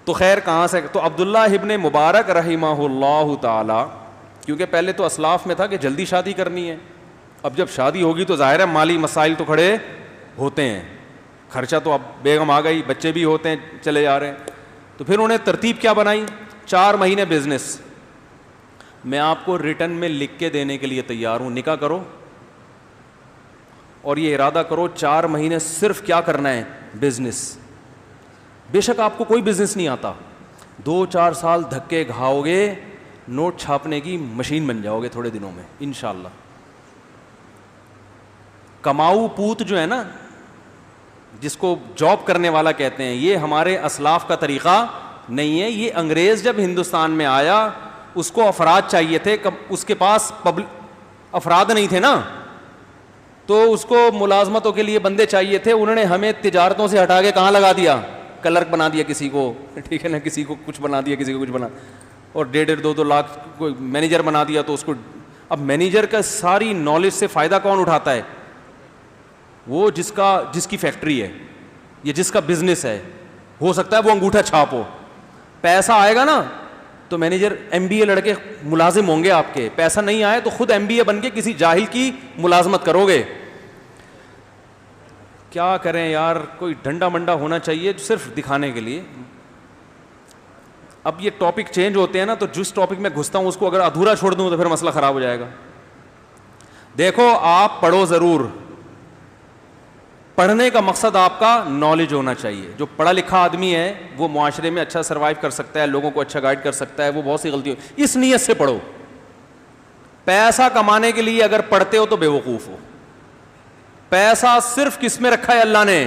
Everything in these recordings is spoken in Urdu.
تو خیر کہاں سے, تو عبداللہ ابن مبارک رحمہ اللہ تعالی, کیونکہ پہلے تو اسلاف میں تھا کہ جلدی شادی کرنی ہے, اب جب شادی ہوگی تو ظاہر ہے مالی مسائل تو کھڑے ہوتے ہیں, خرچہ تو اب بیگم آ گئی, بچے بھی ہوتے ہیں چلے جا رہے ہیں, تو پھر انہیں ترتیب کیا بنائی, 4 مہینے بزنس. میں آپ کو ریٹن میں لکھ کے دینے کے لیے تیار ہوں, نکاح کرو اور یہ ارادہ کرو 4 مہینے صرف کیا کرنا ہے, بزنس. بے شک آپ کو کوئی بزنس نہیں آتا, 2-4 سال دھکے کھاؤ گے, نوٹ چھاپنے کی مشین بن جاؤ گے تھوڑے دنوں میں انشاءاللہ. کماؤ پوت جو ہے نا, جس کو جاب کرنے والا کہتے ہیں, یہ ہمارے اسلاف کا طریقہ نہیں ہے. یہ انگریز جب ہندوستان میں آیا اس کو افراد چاہیے تھے, اس کے پاس افراد نہیں تھے نا, تو اس کو ملازمتوں کے لیے بندے چاہیے تھے. انہوں نے ہمیں تجارتوں سے ہٹا کے کہاں لگا دیا, کلرک بنا دیا کسی کو, ٹھیک ہے نا, کسی کو کچھ بنا دیا, کسی کو کچھ بنا, اور 1.5-2 لاکھ کوئی مینیجر بنا دیا. تو اس کو اب مینیجر کا ساری نالج سے فائدہ کون اٹھاتا ہے, وہ جس کی فیکٹری ہے یا جس کا بزنس ہے. ہو سکتا ہے وہ انگوٹھا چھاپ ہو, پیسہ آئے گا نا تو مینیجر MBA لڑکے ملازم ہوں گے آپ کے, پیسہ نہیں آئے تو خود MBA بن کے کسی جاہل کی ملازمت کرو گے. کیا کریں یار, کوئی ڈنڈا منڈا ہونا چاہیے صرف دکھانے کے لیے. اب یہ ٹاپک چینج ہوتے ہیں نا, تو جس ٹاپک میں گھستا ہوں اس کو اگر ادھورا چھوڑ دوں تو پھر مسئلہ خراب ہو جائے گا. دیکھو آپ پڑھو ضرور, پڑھنے کا مقصد آپ کا نالج ہونا چاہیے. جو پڑھا لکھا آدمی ہے وہ معاشرے میں اچھا سروائیو کر سکتا ہے, لوگوں کو اچھا گائیڈ کر سکتا ہے, وہ بہت سی غلطی ہو, اس نیت سے پڑھو. پیسہ کمانے کے لیے اگر پڑھتے ہو تو بے وقوف ہو. پیسہ صرف کس میں رکھا ہے اللہ نے,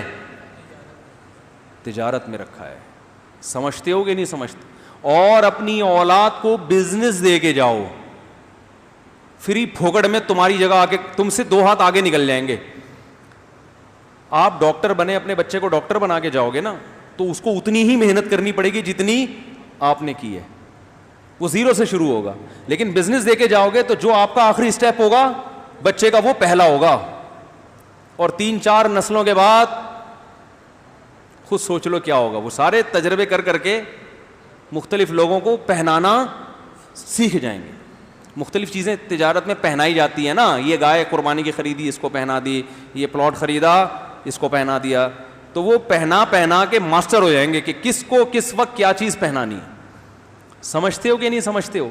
تجارت میں رکھا ہے. سمجھتے ہو کہ نہیں سمجھتے؟ اور اپنی اولاد کو بزنس دے کے جاؤ, فری پھوکڑ میں تمہاری جگہ آ کے تم سے 2 ہاتھ آگے نکل جائیں گے. آپ ڈاکٹر بنے, اپنے بچے کو ڈاکٹر بنا کے جاؤ گے نا, تو اس کو اتنی ہی محنت کرنی پڑے گی جتنی آپ نے کی ہے. وہ 0 سے شروع ہوگا. لیکن بزنس دے کے جاؤ گے تو جو آپ کا آخری اسٹیپ ہوگا بچے کا, وہ پہلا ہوگا, اور 3-4 نسلوں کے بعد خود سوچ لو کیا ہوگا. وہ سارے تجربے کر کر کے مختلف لوگوں کو پہنانا سیکھ جائیں گے. مختلف چیزیں تجارت میں پہنائی جاتی ہیں نا, یہ گائے قربانی کی خریدی, اس کو پہنا دی, یہ پلاٹ خریدا, اس کو پہنا دیا. تو وہ پہنا کے ماسٹر ہو جائیں گے کہ کس کو کس وقت کیا چیز پہنانی. سمجھتے ہو کہ نہیں سمجھتے ہو؟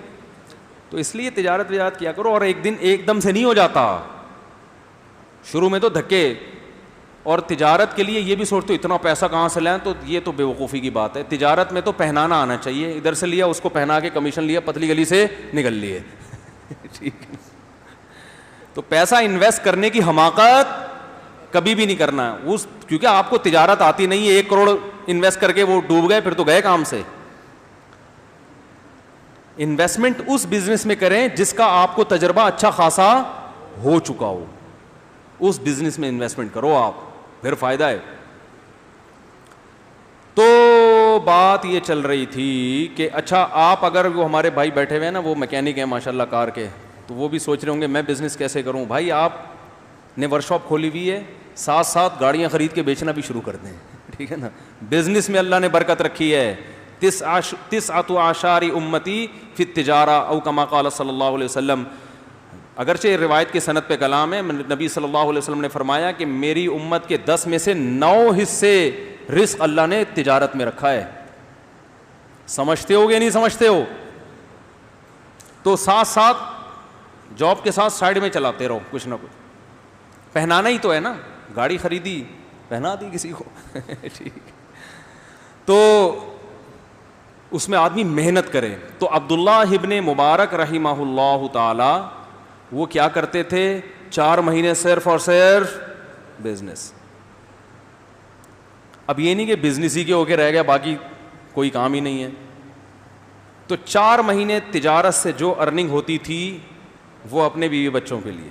تو اس لیے تجارت کیا کرو, اور ایک دم سے نہیں ہو جاتا. شروع میں تو دھکے, اور تجارت کے لیے یہ بھی سوچتے ہو اتنا پیسہ کہاں سے لائیں, تو یہ تو بے وقوفی کی بات ہے. تجارت میں تو پہنانا آنا چاہیے. ادھر سے لیا, اس کو پہنا کے کمیشن لیا, پتلی گلی سے نکل لیے. ٹھیک ہے, تو پیسہ انویسٹ کرنے کی حماقت کبھی بھی نہیں کرنا ہے کیونکہ آپ کو تجارت آتی نہیں ہے. 1 کروڑ انویسٹ کر کے وہ ڈوب گئے, پھر تو گئے کام سے. انویسٹمنٹ اس بزنس میں کریں جس کا آپ کو تجربہ اچھا خاصا ہو چکا ہو, اس بزنس میں انویسٹمنٹ کرو آپ, پھر فائدہ ہے. تو بات یہ چل رہی تھی کہ اچھا آپ اگر وہ ہمارے بھائی بیٹھے ہوئے ہیں نا, وہ میکینک ہیں ماشاءاللہ کار کے, تو وہ بھی سوچ رہے ہوں گے میں بزنس کیسے کروں. بھائی آپ نے ورک شاپ کھولی ہوئی ہے, ساتھ ساتھ گاڑیاں خرید کے بیچنا بھی شروع کر دیں, ٹھیک ہے نا. بزنس میں اللہ نے برکت رکھی ہے. 9 اعشار امتی فی التجارہ او کما قال صلی اللہ علیہ وسلم. اگرچہ روایت کی سند پہ کلام ہے, نبی صلی اللہ علیہ وسلم نے فرمایا کہ میری امت کے 10 میں سے 9 حصے رزق اللہ نے تجارت میں رکھا ہے. سمجھتے ہو گے نہیں سمجھتے ہو؟ تو ساتھ ساتھ جاب کے ساتھ سائڈ میں چلاتے رہو کچھ نہ کچھ. پہنانا ہی تو ہے نا, گاڑی خریدی پہنا دی کسی کو. ٹھیک, تو اس میں آدمی محنت کرے. تو عبداللہ ابن مبارک رحمہ اللہ تعالی وہ کیا کرتے تھے, 4 مہینے صرف اور صرف بزنس. اب یہ نہیں کہ بزنس ہی کے ہو کے رہ گیا, باقی کوئی کام ہی نہیں ہے. تو 4 مہینے تجارت سے جو ارننگ ہوتی تھی وہ اپنے بیوی بچوں کے لیے.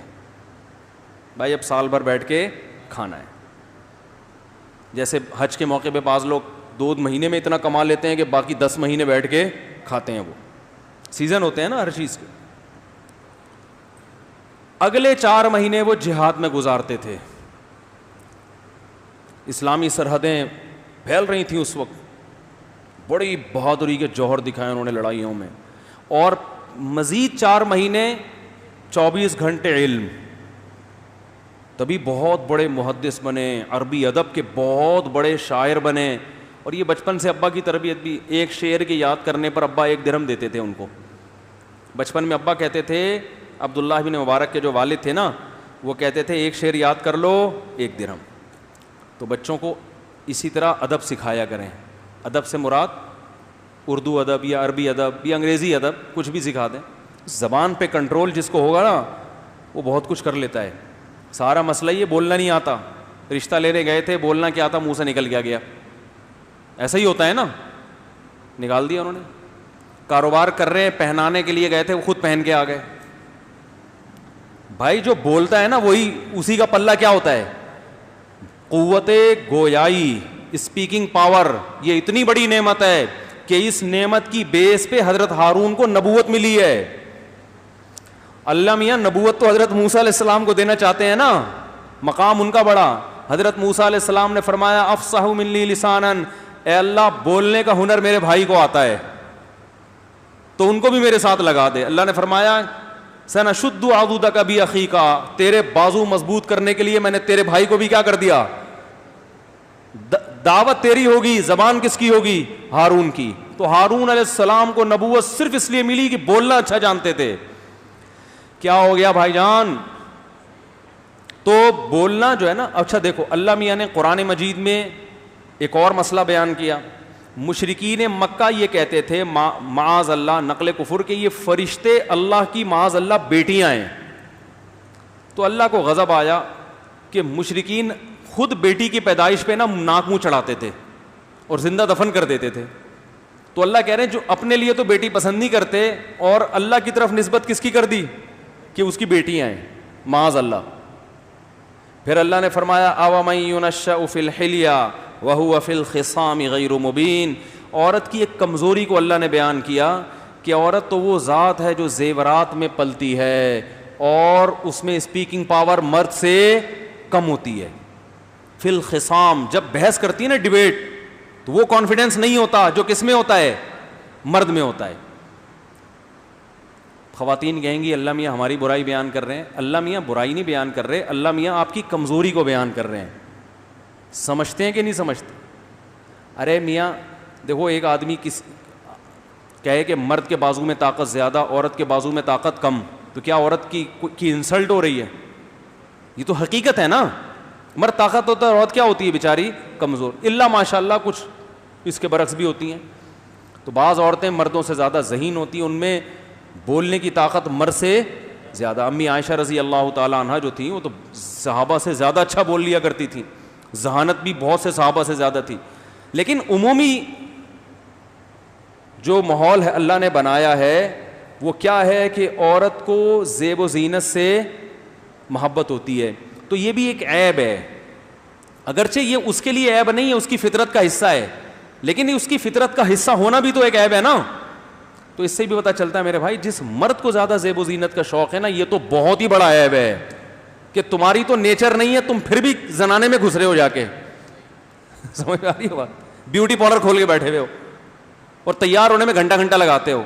بھائی اب سال بھر بیٹھ کے کھانا ہے. جیسے حج کے موقع پہ بعض لوگ 2 مہینے میں اتنا کما لیتے ہیں کہ باقی 10 مہینے بیٹھ کے کھاتے ہیں. وہ سیزن ہوتے ہیں نا ہر چیز کے. اگلے 4 مہینے وہ جہاد میں گزارتے تھے. اسلامی سرحدیں پھیل رہی تھیں اس وقت, بڑی بہادری کے جوہر دکھائے انہوں نے لڑائیوں میں, اور مزید 4 مہینے 24 گھنٹے علم, تبھی بہت بڑے محدث بنے, عربی ادب کے بہت بڑے شاعر بنے. اور یہ بچپن سے ابا کی تربیت بھی, ایک شعر کی یاد کرنے پر ابا 1 درہم دیتے تھے ان کو. بچپن میں ابا کہتے تھے, عبداللہ بن مبارک کے جو والد تھے نا, وہ کہتے تھے ایک شعر یاد کر لو 1 درہم. تو بچوں کو اسی طرح ادب سکھایا کریں. ادب سے مراد اردو ادب یا عربی ادب یا انگریزی ادب, کچھ بھی سکھا دیں. زبان پہ کنٹرول جس کو ہوگا نا وہ بہت کچھ کر لیتا ہے. سارا مسئلہ یہ بولنا نہیں آتا, رشتہ لینے گئے تھے بولنا کیا آتا, منہ سے نکل گیا. ایسا ہی ہوتا ہے نا, نکال دیا انہوں نے. کاروبار کر رہے ہیں, پہنانے کے لیے گئے تھے, وہ خود پہن کے آ گئے. بھائی جو بولتا ہے نا وہی, اسی کا پلہ کیا ہوتا ہے, قوت گویائی, اسپیکنگ پاور. یہ اتنی بڑی نعمت ہے کہ اس نعمت کی بیس پہ حضرت ہارون کو نبوت ملی ہے. اللہ میاں نبوت تو حضرت موسیٰ علیہ السلام کو دینا چاہتے ہیں نا, مقام ان کا بڑا. حضرت موسیٰ علیہ السلام نے فرمایا افصح منی لسانا, اے اللہ بولنے کا ہنر میرے بھائی کو آتا ہے تو ان کو بھی میرے ساتھ لگا دے. اللہ نے فرمایا سنشد عضدک باخیک, تیرے بازو مضبوط کرنے کے لیے میں نے تیرے بھائی کو بھی کیا کر دیا, دعوت تیری ہوگی. زبان کس کی ہوگی, ہارون کی. تو ہارون علیہ السلام کو نبوت صرف اس لیے ملی کہ بولنا اچھا جانتے تھے. کیا ہو گیا بھائی جان, تو بولنا جو ہے نا. اچھا دیکھو, اللہ میاں نے قرآن مجید میں ایک اور مسئلہ بیان کیا. مشرکین مکہ یہ کہتے تھے معاذ اللہ, نقل کفر, کہ یہ فرشتے اللہ کی معاذ اللہ بیٹیاں ہیں. تو اللہ کو غضب آیا کہ مشرکین خود بیٹی کی پیدائش پہ نا ناک منہ چڑھاتے تھے اور زندہ دفن کر دیتے تھے. تو اللہ کہہ رہے ہیں جو اپنے لیے تو بیٹی پسند نہیں کرتے, اور اللہ کی طرف نسبت کس کی کر دی کہ اس کی بیٹیاں ہیں, معاذ اللہ. پھر اللہ نے فرمایا اومن ينشأ فی الحلیہ وهو فی الخصام غیر مبین. عورت کی ایک کمزوری کو اللہ نے بیان کیا کہ عورت تو وہ ذات ہے جو زیورات میں پلتی ہے اور اس میں اسپیکنگ پاور مرد سے کم ہوتی ہے. فی الخصام, جب بحث کرتی ہے نا, ڈیبیٹ, تو وہ کانفیڈنس نہیں ہوتا جو کس میں ہوتا ہے, مرد میں ہوتا ہے. خواتین کہیں گی اللہ میاں ہماری برائی بیان کر رہے ہیں. اللہ میاں برائی نہیں بیان کر رہے, اللہ میاں آپ کی کمزوری کو بیان کر رہے ہیں. سمجھتے ہیں کہ نہیں سمجھتے؟ ارے میاں دیکھو, ایک آدمی کہے کہ مرد کے بازو میں طاقت زیادہ, عورت کے بازو میں طاقت کم, تو کیا عورت کی انسلٹ ہو رہی ہے؟ یہ تو حقیقت ہے نا. مرد طاقت ہوتا ہے, عورت کیا ہوتی ہے بیچاری, کمزور. اللہ ماشاء اللہ کچھ اس کے برعکس بھی ہوتی ہیں. تو بعض عورتیں مردوں سے زیادہ ذہین ہوتی ہیں, ان میں بولنے کی طاقت مرد سے زیادہ. امی عائشہ رضی اللہ تعالیٰ عنہ جو تھیں وہ تو صحابہ سے زیادہ اچھا بول لیا کرتی تھیں, ذہانت بھی بہت سے صحابہ سے زیادہ تھی. لیکن عمومی جو ماحول ہے اللہ نے بنایا ہے وہ کیا ہے کہ عورت کو زیب و زینت سے محبت ہوتی ہے. تو یہ بھی ایک عیب ہے, اگرچہ یہ اس کے لیے عیب نہیں ہے, اس کی فطرت کا حصہ ہے, لیکن اس کی فطرت کا حصہ ہونا بھی تو ایک عیب ہے نا. تو اس سے بھی پتہ چلتا ہے میرے بھائی, جس مرد کو زیادہ زیب و زینت کا شوق ہے نا, یہ تو بہت ہی بڑا عیب ہے کہ تمہاری تو نیچر نہیں ہے, تم پھر بھی زنانے میں گھس رہے ہو جا کے. سمجھ آ رہی ہے بات؟ بیوٹی پارلر کھول کے بیٹھے ہوئے ہو اور تیار ہونے میں گھنٹہ گھنٹہ لگاتے ہو.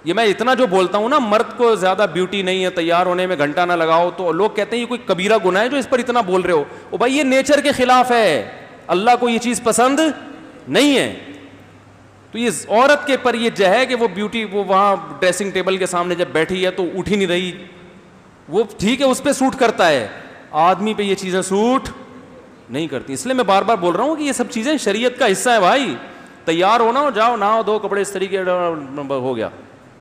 یہ میں اتنا جو بولتا ہوں نا, مرد کو زیادہ بیوٹی نہیں ہے, تیار ہونے میں گھنٹہ نہ لگاؤ, تو لوگ کہتے ہیں یہ کوئی کبیرہ گناہ ہے جو اس پر اتنا بول رہے ہو. او بھائی, یہ نیچر کے خلاف ہے, اللہ کو یہ چیز پسند نہیں ہے. تو یہ عورت کے پر یہ جو ہے کہ وہ بیوٹی, وہ وہاں ڈریسنگ ٹیبل کے سامنے جب بیٹھی ہے تو اٹھ ہی نہیں رہی, وہ ٹھیک ہے اس پہ سوٹ کرتا ہے, آدمی پہ یہ چیزیں سوٹ نہیں کرتی. اس لیے میں بار بار بول رہا ہوں کہ یہ سب چیزیں شریعت کا حصہ ہے بھائی. تیار ہونا, جاؤ نہاؤ دو, کپڑے اس طریقے ہو گیا.